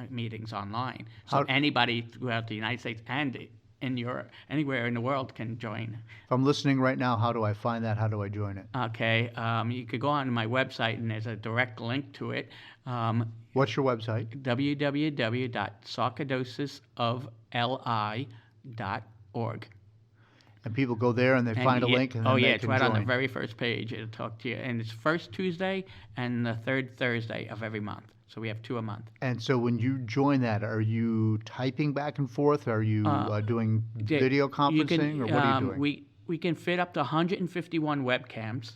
meetings online. So anybody throughout the United States and in Europe, anywhere in the world can join. If I'm listening right now, how do I find that? How do I join it? Okay. You could go on my website, and there's a direct link to it. What's your website? www.sarcoidosisofli.org. And people go there and they find a link and then they it's can right join. On the very first page. It'll talk to you. And it's first Tuesday and the third Thursday of every month. So we have 2 a month. And so when you join that, are you typing back and forth? Are you doing video conferencing? Or what are you doing? We can fit up to 151 webcams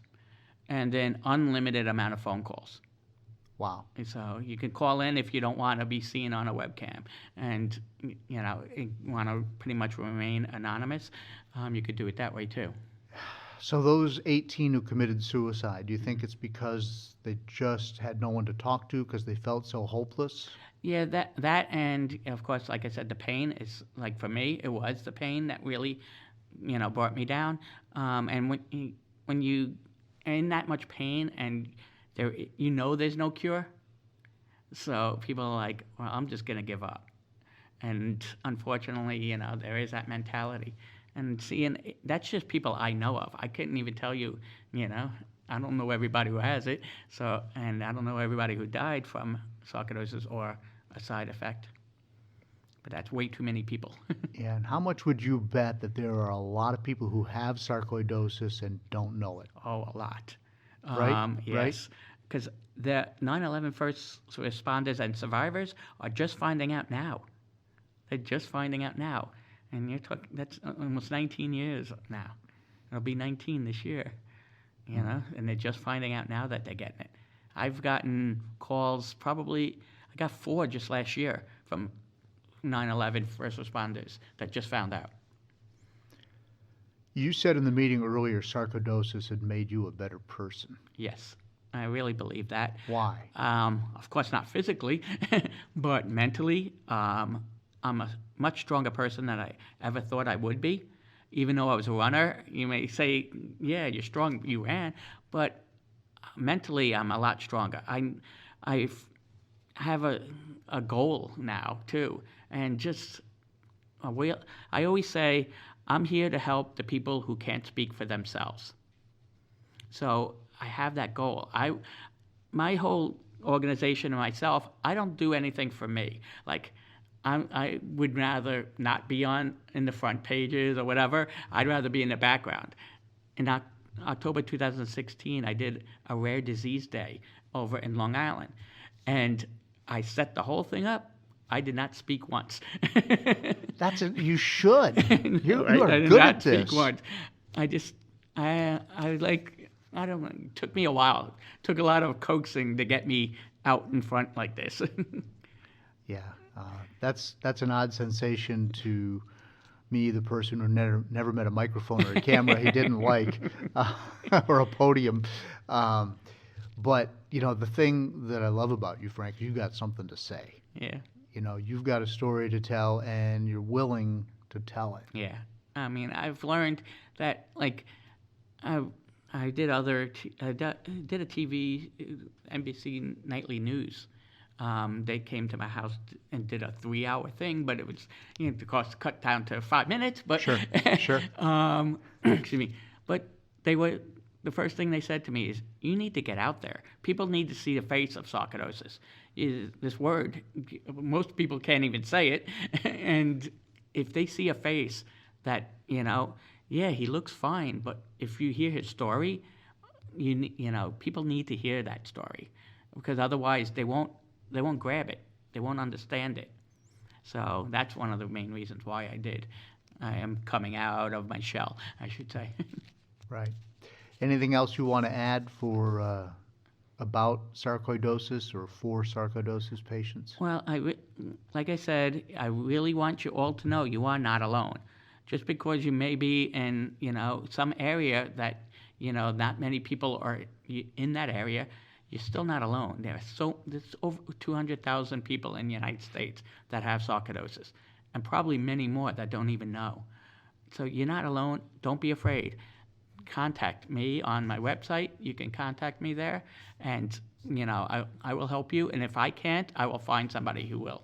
and then unlimited amount of phone calls. Wow. And so you can call in if you don't want to be seen on a webcam and, you want to pretty much remain anonymous. You could do it that way too. So those 18 who committed suicide, do you think it's because they just had no one to talk to because they felt so hopeless? Yeah, that and, of course, like I said, the pain is, like for me, it was the pain that really, brought me down. And when you are in that much pain and there's no cure, so people are like, well, I'm just going to give up. And unfortunately, there is that mentality. And that's just people I know of. I couldn't even tell you, I don't know everybody who has it. So, and I don't know everybody who died from sarcoidosis or a side effect. But that's way too many people. Yeah, and how much would you bet that there are a lot of people who have sarcoidosis and don't know it? Oh, a lot. Right? Yes. Because the 9/11 first responders and survivors are just finding out now. They're just finding out now. And you're talking, that's almost 19 years now. It'll be 19 this year, and they're just finding out now that they're getting it. I've gotten calls I got 4 just last year from 9/11 first responders that just found out. You said in the meeting earlier sarcoidosis had made you a better person. Yes, I really believe that. Why? Of course, not physically, but mentally. I'm a much stronger person than I ever thought I would be. Even though I was a runner, you may say, yeah, you're strong, you ran, but mentally I'm a lot stronger. I have a goal now, too, and just I always say, I'm here to help the people who can't speak for themselves. So I have that goal. My whole organization and myself, I don't do anything for me. Like, I would rather not be in the front pages or whatever. I'd rather be in the background. In October 2016, I did a rare disease day over in Long Island, and I set the whole thing up. I did not speak once. You should. You are I did good not at this. speak once. I don't know. It took me a while. It took a lot of coaxing to get me out in front like this. Yeah. That's an odd sensation to me, the person who never met a microphone or a camera he didn't like, or a podium. But, the thing that I love about you, Frank, you got something to say. Yeah. You've got a story to tell, and you're willing to tell it. Yeah. I mean, I've learned that, like, I did did a TV, NBC Nightly News. They came to my house and did a 3-hour thing, but it was, the cost cut down to 5 minutes. But Sure. excuse me. But the first thing they said to me is, you need to get out there. People need to see the face of sarcoidosis. This word, most people can't even say it. And if they see a face that, he looks fine, but if you hear his story, people need to hear that story, because otherwise they won't grab it. They won't understand it. So that's one of the main reasons why I am coming out of my shell, I should say. Right. Anything else you want to add for about sarcoidosis or for sarcoidosis patients? Well, like I said, I really want you all to know you are not alone. Just because you may be in, some area that, not many people are in that area, you're still not alone. There's over 200,000 people in the United States that have sarcoidosis, and probably many more that don't even know. So you're not alone. Don't be afraid. Contact me on my website. You can contact me there, and I will help you. And if I can't, I will find somebody who will.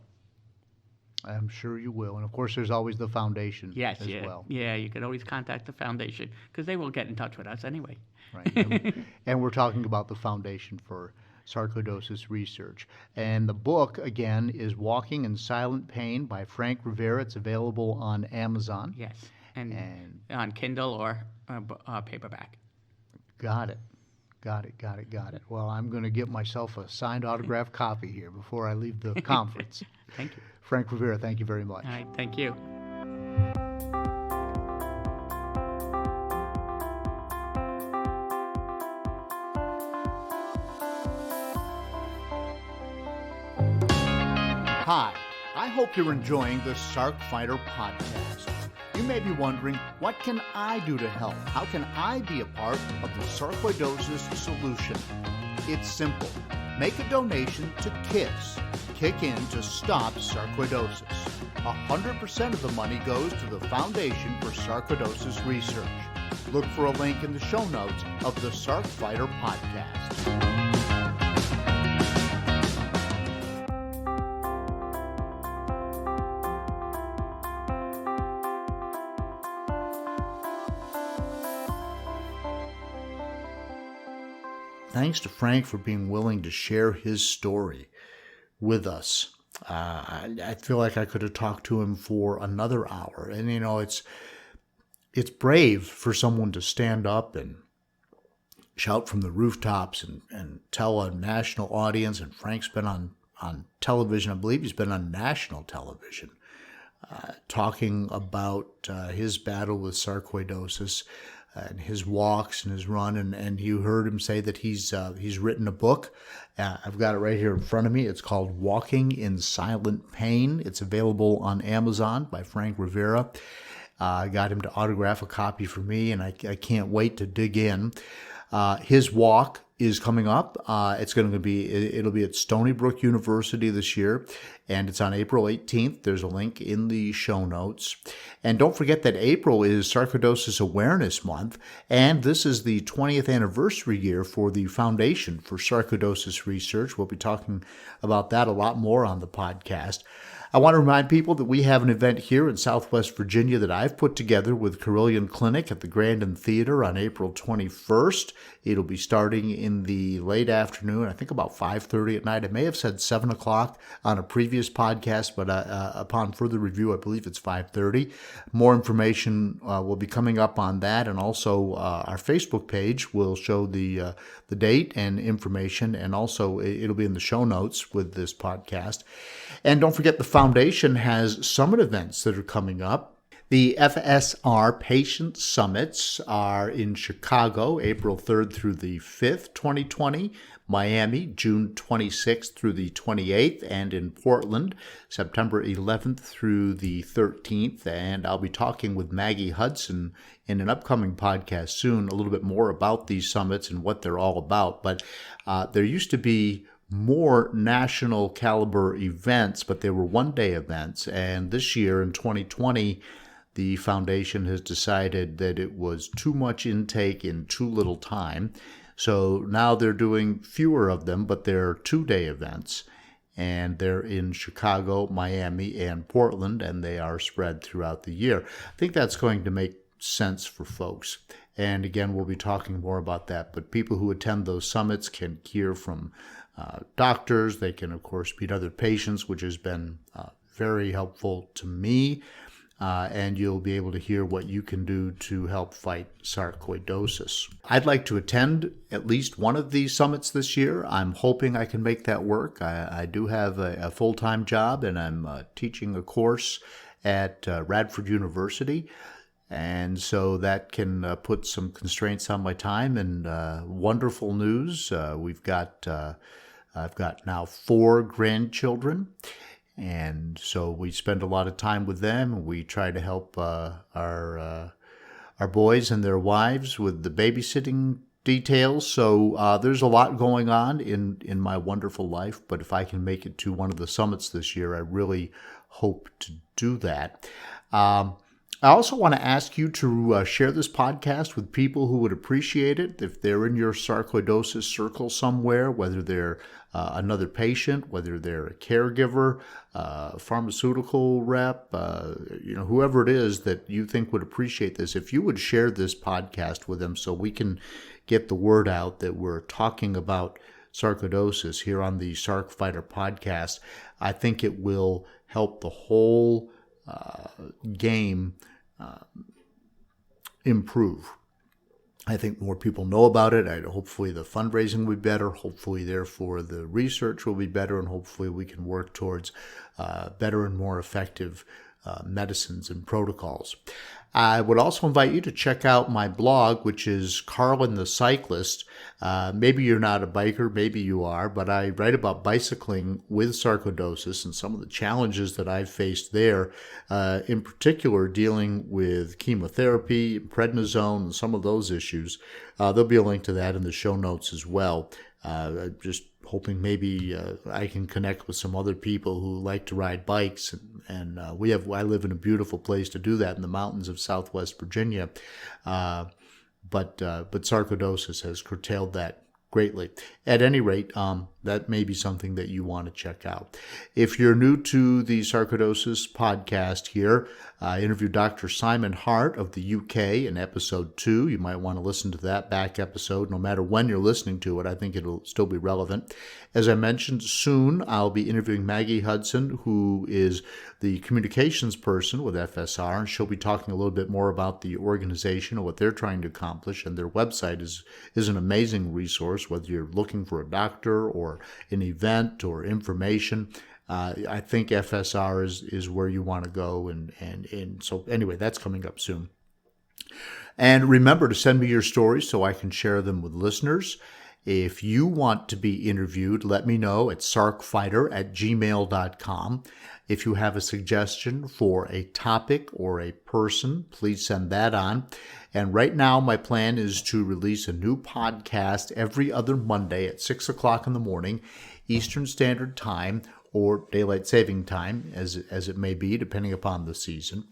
I'm sure you will. And of course, there's always the foundation Yes, as yeah. well. Yeah, you can always contact the foundation because they will get in touch with us anyway. Right. And we're talking about the Foundation for Sarcoidosis Research. And the book, again, is Walking in Silent Pain by Frank Rivera. It's available on Amazon. Yes, and on Kindle or paperback. Got it. Well, I'm going to get myself a signed autographed copy here before I leave the conference. Thank you. Frank Rivera, thank you very much. All right, thank you. Hi, I hope you're enjoying the Sarc Fighter podcast. You may be wondering, what can I do to help? How can I be a part of the sarcoidosis solution? It's simple. Make a donation to KISS, Kick In to Stop Sarcoidosis. 100% of the money goes to the Foundation for Sarcoidosis Research. Look for a link in the show notes of the Sarc Fighter podcast. Thanks to Frank for being willing to share his story with us. I feel like I could have talked to him for another hour. And, it's brave for someone to stand up and shout from the rooftops and tell a national audience. And Frank's been on television. I believe he's been on national television talking about his battle with sarcoidosis. And his walks and his run, and you heard him say that he's written a book. I've got it right here in front of me. It's called Walking in Silent Pain. It's available on Amazon by Frank Rivera. I got him to autograph a copy for me, and I can't wait to dig in. His walk is coming up. It'll be at Stony Brook University this year, and it's on April 18th. There's a link in the show notes. And don't forget that April is Sarcoidosis Awareness Month, and this is the 20th anniversary year for the Foundation for Sarcoidosis Research. We'll be talking about that a lot more on the podcast. I want to remind people that we have an event here in Southwest Virginia that I've put together with Carilion Clinic at the Grandin Theater on April 21st. It'll be starting in the late afternoon, I think about 5:30 at night. I may have said 7 o'clock on a previous podcast, but upon further review, I believe it's 5:30. More information will be coming up on that, and also our Facebook page will show the date and information, and also it'll be in the show notes with this podcast. And don't forget, the Foundation has summit events that are coming up. The FSR Patient Summits are in Chicago, April 3rd through the 5th, 2020, Miami, June 26th through the 28th, and in Portland, September 11th through the 13th. And I'll be talking with Maggie Hudson in an upcoming podcast soon, a little bit more about these summits and what they're all about. But there used to be more national caliber events, but they were one-day events. And this year in 2020, the foundation has decided that it was too much intake in too little time. So now they're doing fewer of them, but they're 2-day events. And they're in Chicago, Miami, and Portland, and they are spread throughout the year. I think that's going to make sense for folks. And again, we'll be talking more about that. But people who attend those summits can hear from doctors. They can, of course, meet other patients, which has been very helpful to me. and you'll be able to hear what you can do to help fight sarcoidosis. I'd like to attend at least one of these summits this year. I'm hoping I can make that work. I do have a full-time job, and I'm teaching a course at Radford University. And so that can put some constraints on my time. And wonderful news, I've got now 4 grandchildren. And so we spend a lot of time with them. We try to help our boys and their wives with the babysitting details. So there's a lot going on in my wonderful life. But if I can make it to one of the summits this year, I really hope to do that. I also want to ask you to share this podcast with people who would appreciate it. If they're in your sarcoidosis circle somewhere, whether they're another patient, whether they're a caregiver, pharmaceutical rep, whoever it is that you think would appreciate this, if you would share this podcast with them so we can get the word out that we're talking about sarcoidosis here on the Sarc Fighter podcast, I think it will help the whole game improve. I think more people know about it. Hopefully the fundraising will be better. Hopefully, therefore, the research will be better, and hopefully we can work towards better and more effective medicines and protocols. I would also invite you to check out my blog, which is Carlin the Cyclist. Maybe you're not a biker, maybe you are, but I write about bicycling with sarcoidosis and some of the challenges that I've faced there, in particular dealing with chemotherapy, prednisone, and some of those issues. There'll be a link to that in the show notes as well. Just hoping maybe I can connect with some other people who like to ride bikes, and I live in a beautiful place to do that in the mountains of Southwest Virginia, but sarcoidosis has curtailed that greatly. At any rate, that may be something that you want to check out. If you're new to the Sarcoidosis podcast here, I interviewed Dr. Simon Hart of the UK in episode 2. You might want to listen to that back episode. No matter when you're listening to it, I think it'll still be relevant. As I mentioned, soon I'll be interviewing Maggie Hudson, who is the communications person with FSR, and she'll be talking a little bit more about the organization and what they're trying to accomplish. And their website is an amazing resource, whether you're looking for a doctor or an event or information. I think FSR is where you want to go, and so anyway, that's coming up soon. And remember to send me your stories so I can share them with listeners. If you want to be interviewed, let me know at sarcfighter@gmail.com. If you have a suggestion for a topic or a person, please send that on. And right now, my plan is to release a new podcast every other Monday at 6 o'clock in the morning, Eastern Standard Time, or daylight saving time, as it may be, depending upon the season.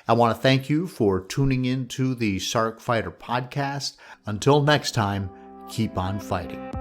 I want to thank you for tuning in to the Sarc Fighter podcast. Until next time, keep on fighting.